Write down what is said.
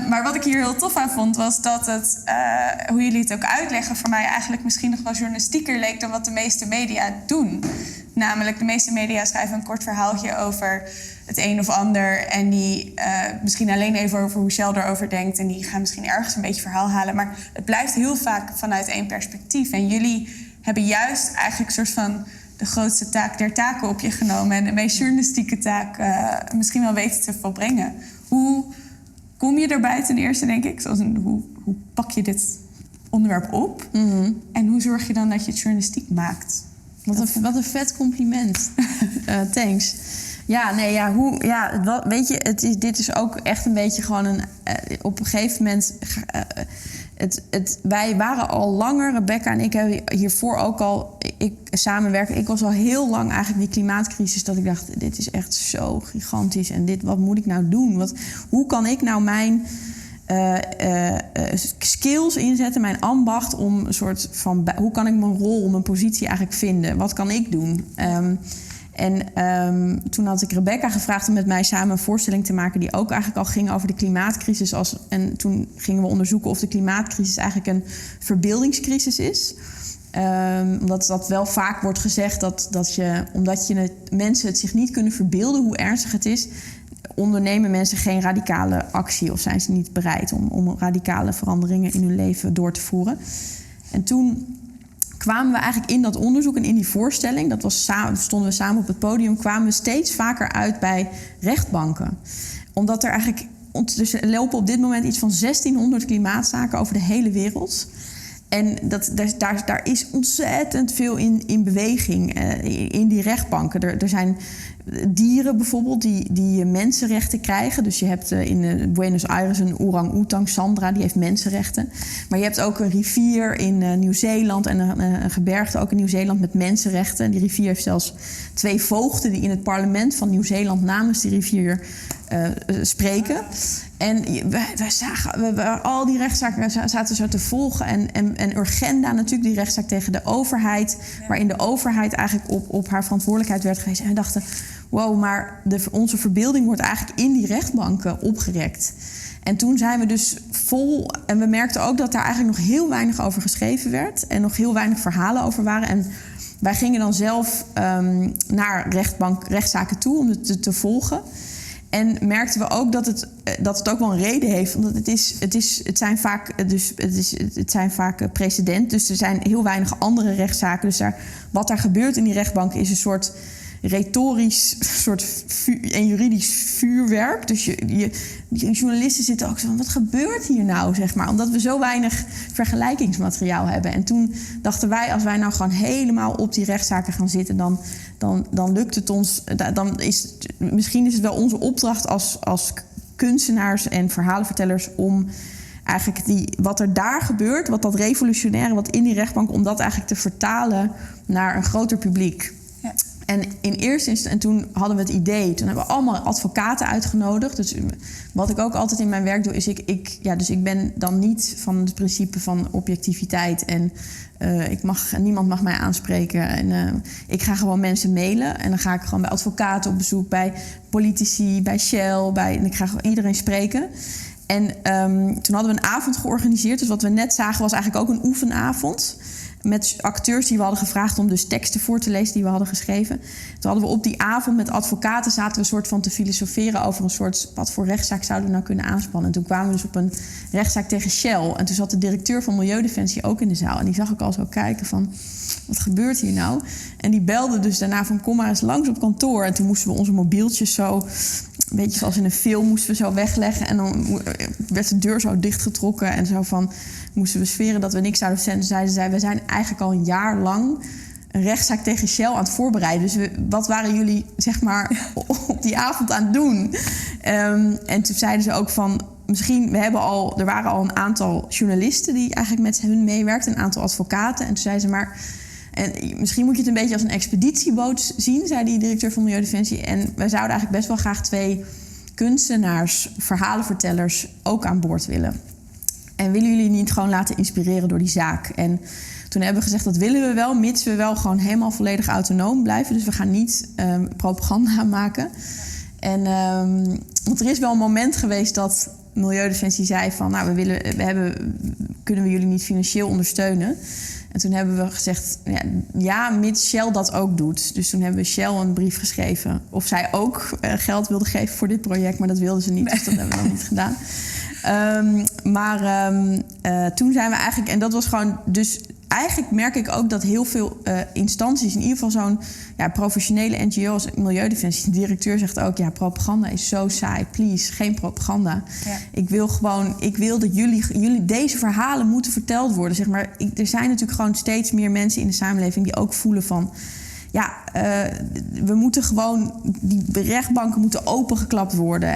Maar wat ik hier heel tof aan vond, was dat het, hoe jullie het ook uitleggen, voor mij eigenlijk misschien nog wel journalistieker leek dan wat de meeste media doen. Namelijk, de meeste media schrijven een kort verhaaltje over het een of ander. En die misschien alleen even over hoe Shell erover denkt. En die gaan misschien ergens een beetje verhaal halen. Maar het blijft heel vaak vanuit één perspectief. En jullie hebben juist eigenlijk een soort van de grootste taak der taken op je genomen. En de meest journalistieke taak misschien wel weten te volbrengen. Hoe kom je erbij ten eerste, denk ik? Hoe pak je dit onderwerp op? Mm-hmm. En hoe zorg je dan dat je het journalistiek maakt? Wat een vet compliment. Thanks. Weet je, dit is ook echt een beetje gewoon op een gegeven moment. Wij waren al langer, Rebecca en ik hebben hiervoor ook al samenwerken. Ik was al heel lang eigenlijk die klimaatcrisis dat ik dacht, dit is echt zo gigantisch. En wat moet ik nou doen? Hoe kan ik nou mijn skills inzetten, mijn ambacht om een soort van, hoe kan ik mijn rol, mijn positie eigenlijk vinden? Wat kan ik doen? Toen had ik Rebecca gevraagd om met mij samen een voorstelling te maken die ook eigenlijk al ging over de klimaatcrisis. En toen gingen we onderzoeken of de klimaatcrisis eigenlijk een verbeeldingscrisis is. Omdat dat wel vaak wordt gezegd omdat mensen het zich niet kunnen verbeelden hoe ernstig het is, ondernemen mensen geen radicale actie of zijn ze niet bereid om radicale veranderingen in hun leven door te voeren. En toen kwamen we eigenlijk in dat onderzoek en in die voorstelling, stonden we samen op het podium, kwamen we steeds vaker uit bij rechtbanken. Omdat er eigenlijk, dus er lopen op dit moment iets van 1600 klimaatzaken over de hele wereld. En daar is ontzettend veel in beweging in die rechtbanken. Er zijn dieren bijvoorbeeld die mensenrechten krijgen. Dus je hebt in Buenos Aires een orang-oetang, Sandra, die heeft mensenrechten. Maar je hebt ook een rivier in Nieuw-Zeeland en een gebergte ook in Nieuw-Zeeland met mensenrechten. En die rivier heeft zelfs 2 voogden die in het parlement van Nieuw-Zeeland namens die rivier spreken. En we al die rechtszaken zaten zo te volgen. En Urgenda natuurlijk, die rechtszaak tegen de overheid. Ja. Waarin de overheid eigenlijk op haar verantwoordelijkheid werd gewezen. En we dachten, wow, maar onze verbeelding wordt eigenlijk in die rechtbanken opgerekt. En toen zijn we dus vol. En we merkten ook dat daar eigenlijk nog heel weinig over geschreven werd. En nog heel weinig verhalen over waren. En wij gingen dan zelf naar rechtszaken toe om het te volgen. En merkten we ook dat het ook wel een reden heeft. Omdat het zijn vaak precedent. Dus er zijn heel weinig andere rechtszaken. Dus wat daar gebeurt in die rechtbank is een soort retorisch en juridisch vuurwerk. Dus die journalisten zitten ook zo van, wat gebeurt hier nou, zeg maar? Omdat we zo weinig vergelijkingsmateriaal hebben. En toen dachten wij, als wij nou gewoon helemaal op die rechtszaken gaan zitten, dan lukt het ons. Misschien is het wel onze opdracht als kunstenaars en verhalenvertellers om eigenlijk wat er daar gebeurt, wat dat revolutionaire, wat in die rechtbank, om dat eigenlijk te vertalen naar een groter publiek. Ja. En in eerste instantie, en toen hadden we het idee, toen hebben we allemaal advocaten uitgenodigd. Dus wat ik ook altijd in mijn werk doe, is ik ben dan niet van het principe van objectiviteit. En niemand mag mij aanspreken. En ik ga gewoon mensen mailen. En dan ga ik gewoon bij advocaten op bezoek, bij politici, bij Shell. En ik ga gewoon iedereen spreken. En toen hadden we een avond georganiseerd. Dus wat we net zagen was eigenlijk ook een oefenavond. Met acteurs die we hadden gevraagd om dus teksten voor te lezen die we hadden geschreven. Toen hadden we op die avond met advocaten zaten we een soort van te filosoferen over een soort, wat voor rechtszaak zouden we nou kunnen aanspannen. En toen kwamen we dus op een rechtszaak tegen Shell. En toen zat de directeur van Milieudefensie ook in de zaal. En die zag ik al zo kijken van, wat gebeurt hier nou? En die belde dus daarna van, kom maar eens langs op kantoor. En toen moesten we onze mobieltjes zo, een beetje zoals in een film, moesten we zo wegleggen. En dan werd de deur zo dichtgetrokken en zo van, moesten we sferen dat we niks zouden zenden. Zeiden zij, we zijn eigenlijk al een jaar lang een rechtszaak tegen Shell aan het voorbereiden. Dus wat waren jullie, zeg maar, op die avond aan het doen? En toen zeiden ze ook van, misschien, er waren al een aantal journalisten die eigenlijk met hun meewerkten, een aantal advocaten. En toen zeiden ze maar, en misschien moet je het een beetje als een expeditieboot zien, zei die directeur van Milieudefensie. En wij zouden eigenlijk best wel graag 2 kunstenaars, verhalenvertellers ook aan boord willen. En willen jullie niet gewoon laten inspireren door die zaak? En toen hebben we gezegd, dat willen we wel, mits we wel gewoon helemaal volledig autonoom blijven. Dus we gaan niet propaganda maken. En want er is wel een moment geweest dat Milieudefensie zei van... kunnen we jullie niet financieel ondersteunen? En toen hebben we gezegd, ja, mits Shell dat ook doet. Dus toen hebben we Shell een brief geschreven... of zij ook geld wilden geven voor dit project... maar dat wilden ze niet, dus dat hebben we dan niet gedaan. Toen zijn we eigenlijk... en dat was gewoon... dus eigenlijk merk ik ook dat heel veel instanties... in ieder geval zo'n professionele NGO als Milieudefensie... de directeur zegt ook... ja, propaganda is zo saai. Please, geen propaganda. Ja. Ik wil dat jullie deze verhalen moeten verteld worden. Zeg maar, er zijn natuurlijk gewoon steeds meer mensen in de samenleving... die ook voelen van... we moeten gewoon... die rechtbanken moeten opengeklapt worden...